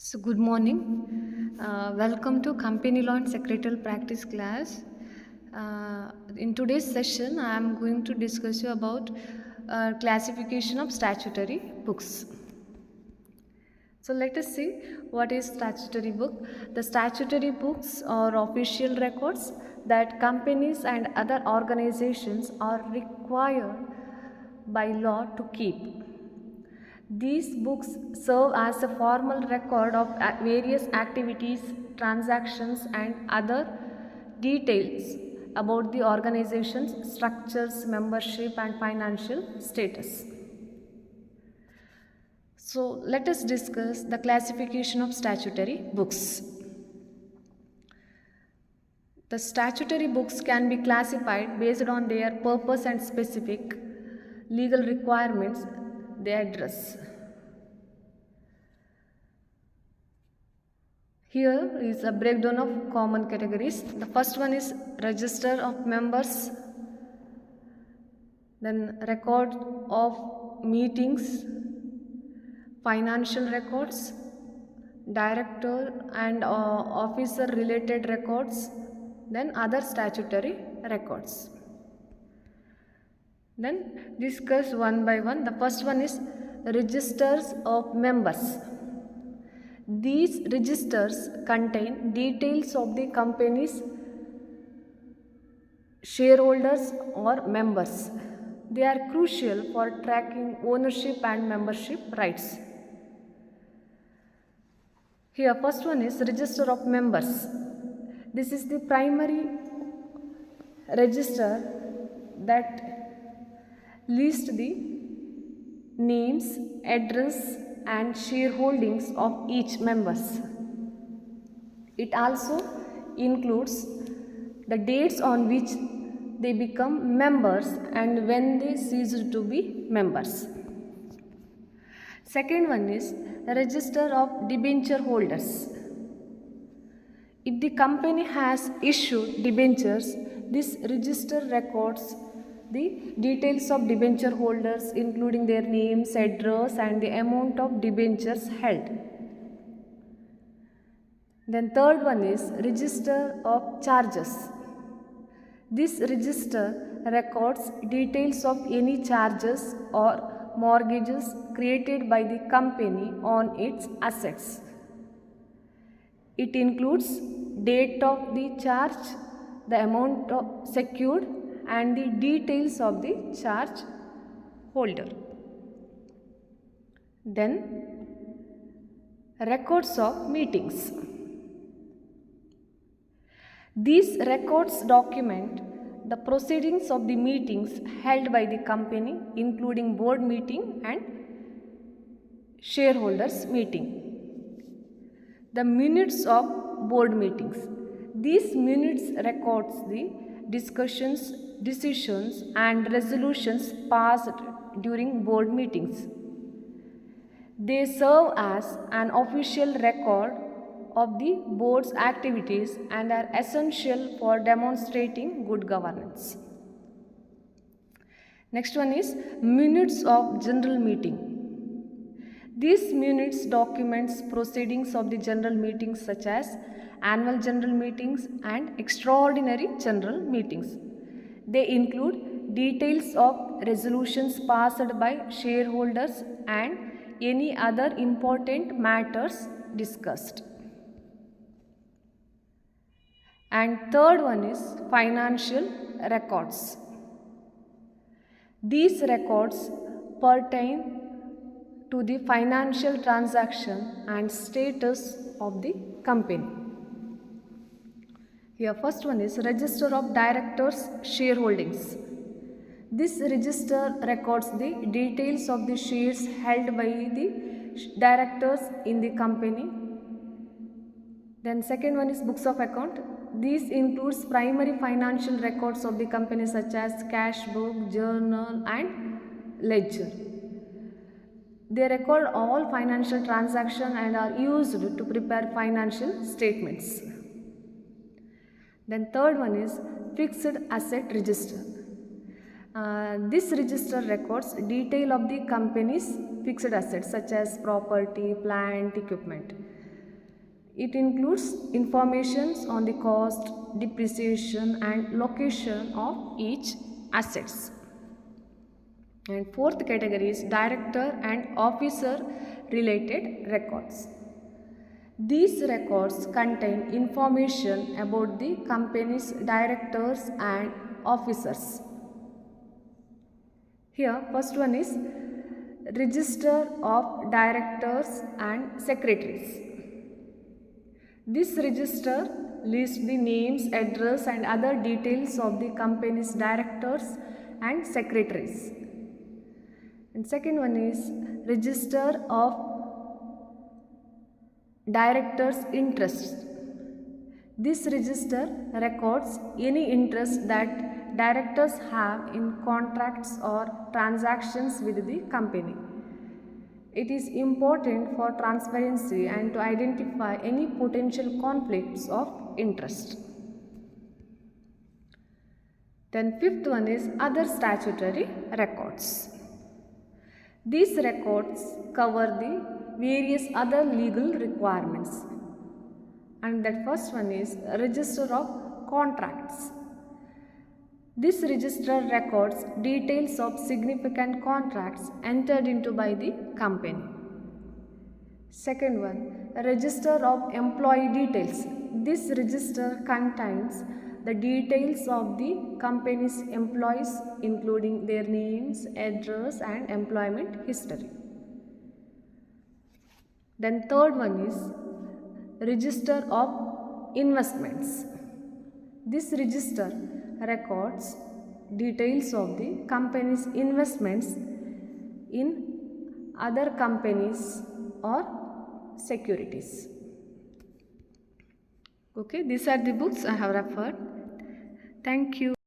So, good morning. Welcome to Company Law and Secretarial Practice class. In today's session, I am going to discuss you about classification of statutory books. So, let us see what is statutory book. The statutory books are official records that companies and other organizations are required by law to keep. These books serve as a formal record of various activities, transactions, and other details about the organization's structures, membership, and financial status. So, let us discuss the classification of statutory books. The statutory books can be classified based on their purpose and specific legal requirements they address. Here is a breakdown of common categories. The first one is register of members, then record of meetings, financial records, director and officer related records, then other statutory records. Then discuss one by one. The first one is registers of members. These registers contain details of the company's shareholders or members. They are crucial for tracking ownership and membership rights. Here, first one is register of members. This is the primary register that lists the names, address, and shareholdings of each members. It also includes the dates on which they become members and when they cease to be members. Second one is register of debenture holders. If the company has issued debentures, this register records the details of debenture holders, including their names, address, and the amount of debentures held. Then third one is register of charges. This register records details of any charges or mortgages created by the company on its assets. It includes date of the charge, the amount of secured, and the details of the charge holder. Then records of meetings. These records document the proceedings of the meetings held by the company, including board meeting and shareholders meeting. The minutes of board meetings. These minutes records the discussions, decisions, and resolutions passed during board meetings. They serve as an official record of the board's activities and are essential for demonstrating good governance. Next one is minutes of general meeting. These minutes documents proceedings of the general meetings such as annual general meetings and extraordinary general meetings. They include details of resolutions passed by shareholders and any other important matters discussed. And third one is financial records. These records pertain to the financial transaction and status of the company. Here, first one is register of directors' shareholdings. This register records the details of the shares held by the directors in the company. Then second one is books of account. This includes primary financial records of the company such as cash book, journal, and ledger. They record all financial transactions and are used to prepare financial statements. Then third one is fixed asset register. This register records detail of the company's fixed assets such as property, plant, equipment. It includes information on the cost, depreciation and location of each assets. And fourth category is director and officer related records. These records contain information about the company's directors and officers. Here, first one is Register of Directors and Secretaries. This register lists the names, address and other details of the company's directors and secretaries. And second one is Register of Directors' Interests. This register records any interest that directors have in contracts or transactions with the company. It is important for transparency and to identify any potential conflicts of interest. Then fifth one is other statutory records. These records cover the various other legal requirements. And that first one is Register of Contracts. This register records details of significant contracts entered into by the company. Second one, Register of Employee Details. This register contains the details of the company's employees, including their names, address and employment history. Then third one is Register of Investments. This register records details of the company's investments in other companies or securities. Okay, these are the books I have referred. Thank you.